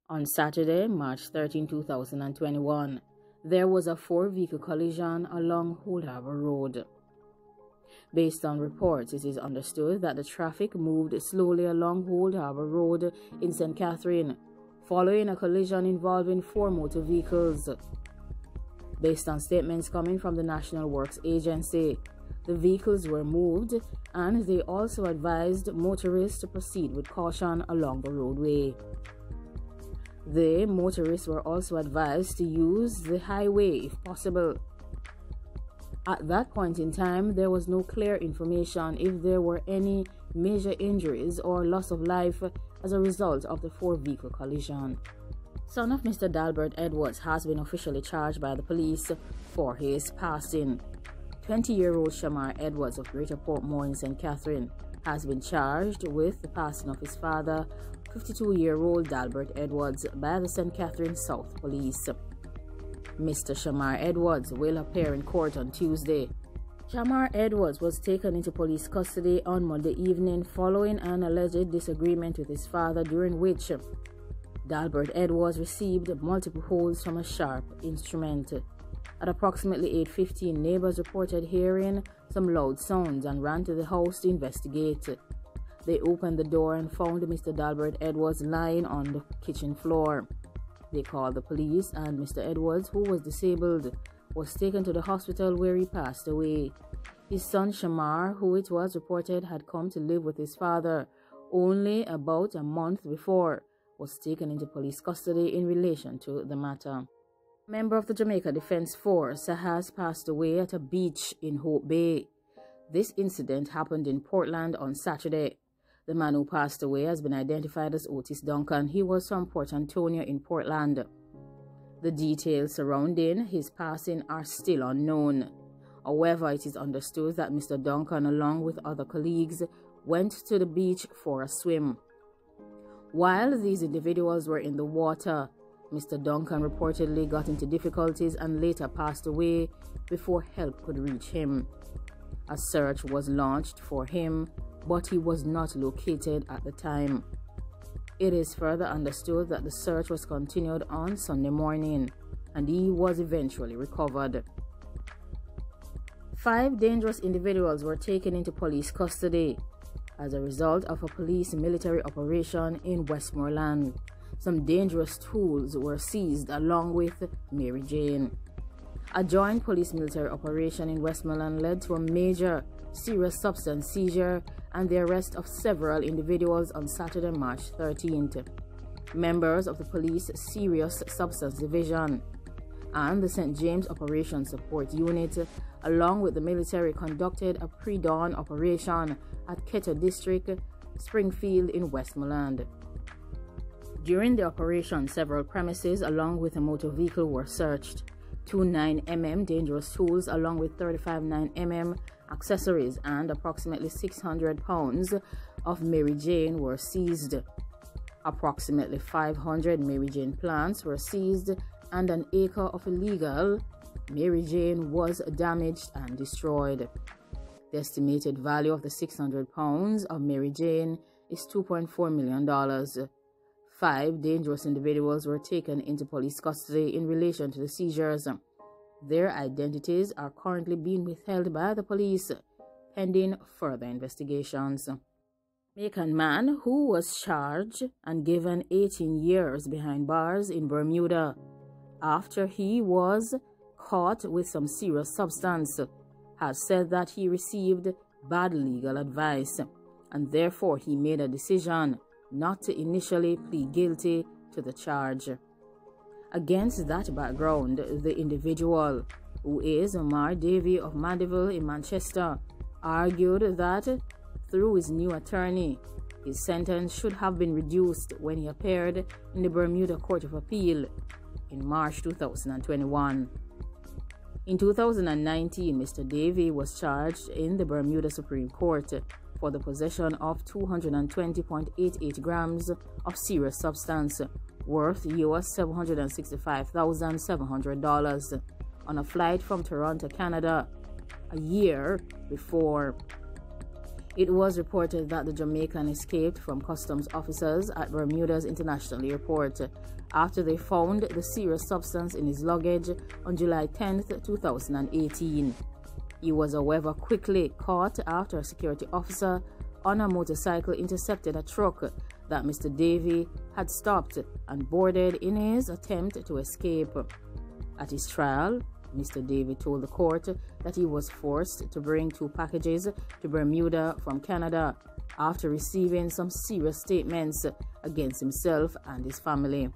On Saturday, March 13, 2021, there was a four-vehicle collision along Old Harbour Road. Based on reports, it is understood that the traffic moved slowly along Old Harbour Road in St. Catherine, following a collision involving four motor vehicles. Based on statements coming from the National Works Agency, the vehicles were moved and they also advised motorists to proceed with caution along the roadway. The motorists were also advised to use the highway if possible. At that point in time, there was no clear information if there were any major injuries or loss of life as a result of the four-vehicle collision. Son of Mr. Dalbert Edwards has been officially charged by the police for his passing. 20-year-old Shamar Edwards of Greater Portmore in St. Catherine has been charged with the passing of his father, 52-year-old Dalbert Edwards, by the St. Catherine South Police. Mr. Shamar Edwards will appear in court on Tuesday. Shamar Edwards was taken into police custody on Monday evening following an alleged disagreement with his father, during which Dalbert Edwards received multiple holes from a sharp instrument. At approximately 8:15, neighbors reported hearing some loud sounds and ran to the house to investigate. They opened the door and found Mr. Dalbert Edwards lying on the kitchen floor. They called the police, and Mr. Edwards, who was disabled, was taken to the hospital where he passed away. His son Shamar, who it was reported had come to live with his father only about a month before, was taken into police custody in relation to the matter. A member of the Jamaica Defence Force has passed away at a beach in Hope Bay. This incident happened in Portland on Saturday. The man who passed away has been identified as Otis Duncan. He was from Port Antonio in Portland. The details surrounding his passing are still unknown. However, it is understood that Mr. Duncan, along with other colleagues, went to the beach for a swim. While these individuals were in the water, Mr. Duncan reportedly got into difficulties and later passed away before help could reach him. A search was launched for him, but he was not located at the time. It is further understood that the search was continued on Sunday morning, and he was eventually recovered. 5 dangerous individuals were taken into police custody as a result of a police military operation in Westmoreland. Some dangerous tools were seized along with Mary Jane. A joint police military operation in Westmoreland led to a major serious substance seizure and the arrest of several individuals on Saturday, March 13th. Members of the police Serious Substance Division and the St. James Operations Support Unit, along with the military, conducted a pre-dawn operation at cked District, Springfield in Westmoreland. During the operation, several premises along with a motor vehicle were searched. 2 9mm dangerous tools along with 35 9mm accessories and approximately 600 pounds of Mary Jane were seized. Approximately 500 Mary Jane plants were seized, and an acre of illegal Mary Jane was damaged and destroyed. The estimated value of the 600 pounds of Mary Jane is $2.4 million. 5 dangerous individuals were taken into police custody in relation to the seizures. Their identities are currently being withheld by the police, pending further investigations. Jamaican man who was charged and given 18 years behind bars in Bermuda after he was caught with some serious substance has said that he received bad legal advice, and therefore he made a decision not to initially plead guilty to the charge. Against that background, the individual, who is Omar Davey of Mandeville in Manchester, argued that through his new attorney, his sentence should have been reduced when he appeared in the Bermuda Court of Appeal in March 2021. In 2019, Mr. Davey was charged in the Bermuda Supreme Court for the possession of 220.88 grams of serious substance worth US $765,700 on a flight from Toronto, Canada, a year before. It was reported that the Jamaican escaped from customs officers at Bermuda's International Airport after they found the serious substance in his luggage on July 10, 2018. He was, however, quickly caught after a security officer on a motorcycle intercepted a truck that Mr. Davey had stopped and boarded in his attempt to escape. At his trial, Mr. Davey told the court that he was forced to bring 2 packages to Bermuda from Canada after receiving some serious statements against himself and his family.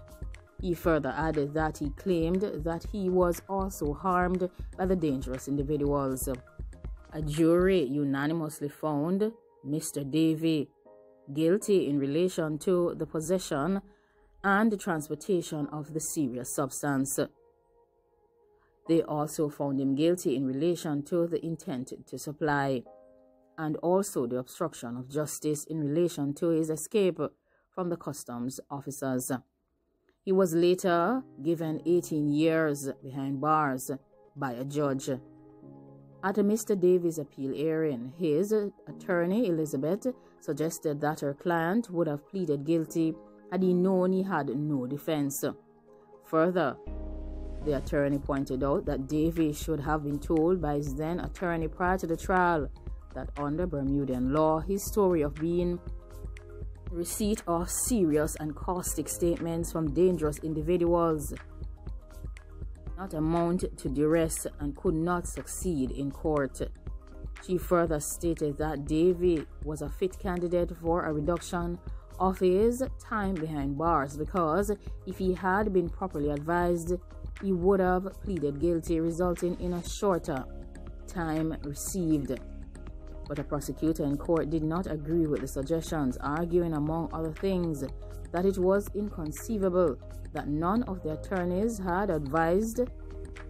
He further added that he claimed that he was also harmed by the dangerous individuals. A jury unanimously found Mr. Davey guilty in relation to the possession and the transportation of the serious substance. They also found him guilty in relation to the intent to supply and also the obstruction of justice in relation to his escape from the customs officers. He was later given 18 years behind bars by a judge. At Mr. Davies' appeal hearing, his attorney, Elizabeth, suggested that her client would have pleaded guilty had he known he had no defense. Further, the attorney pointed out that Davies should have been told by his then attorney prior to the trial that under Bermudian law, his story of being receipt of serious and caustic statements from dangerous individuals not amount to duress and could not succeed in court. She further stated that Davey was a fit candidate for a reduction of his time behind bars because if he had been properly advised, he would have pleaded guilty, resulting in a shorter time received. But a prosecutor in court did not agree with the suggestions, arguing, among other things, that it was inconceivable that none of the attorneys had advised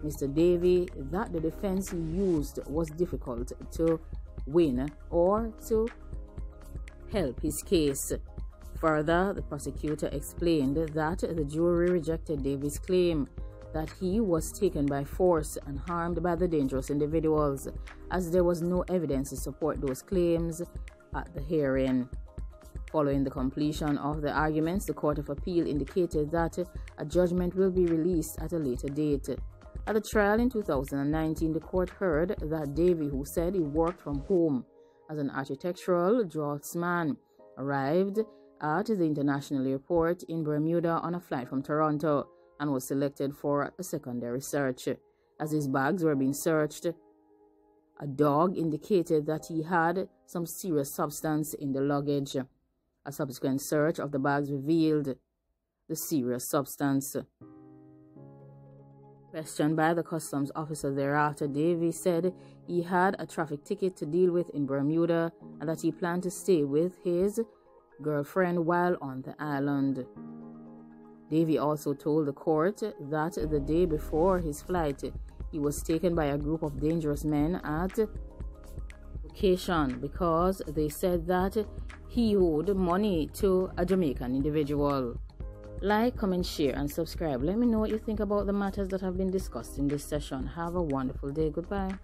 Mr. Davey that the defense he used was difficult to win or to help his case. Further, the prosecutor explained that the jury rejected Davey's claim that he was taken by force and harmed by the dangerous individuals, as there was no evidence to support those claims at the hearing. Following the completion of the arguments, the Court of Appeal indicated that a judgment will be released at a later date. At the trial in 2019, the court heard that Davey, who said he worked from home as an architectural draftsman, arrived at the international airport in Bermuda on a flight from Toronto and was selected for a secondary search. As his bags were being searched, a dog indicated that he had some serious substance in the luggage. A subsequent search of the bags revealed the serious substance. Questioned by the customs officer thereafter, Davey said he had a traffic ticket to deal with in Bermuda and that he planned to stay with his girlfriend while on the island. Davey also told the court that the day before his flight, he was taken by a group of dangerous men at location because they said that he owed money to a Jamaican individual. Like, comment, share, and subscribe. Let me know what you think about the matters that have been discussed in this session. Have a wonderful day. Goodbye.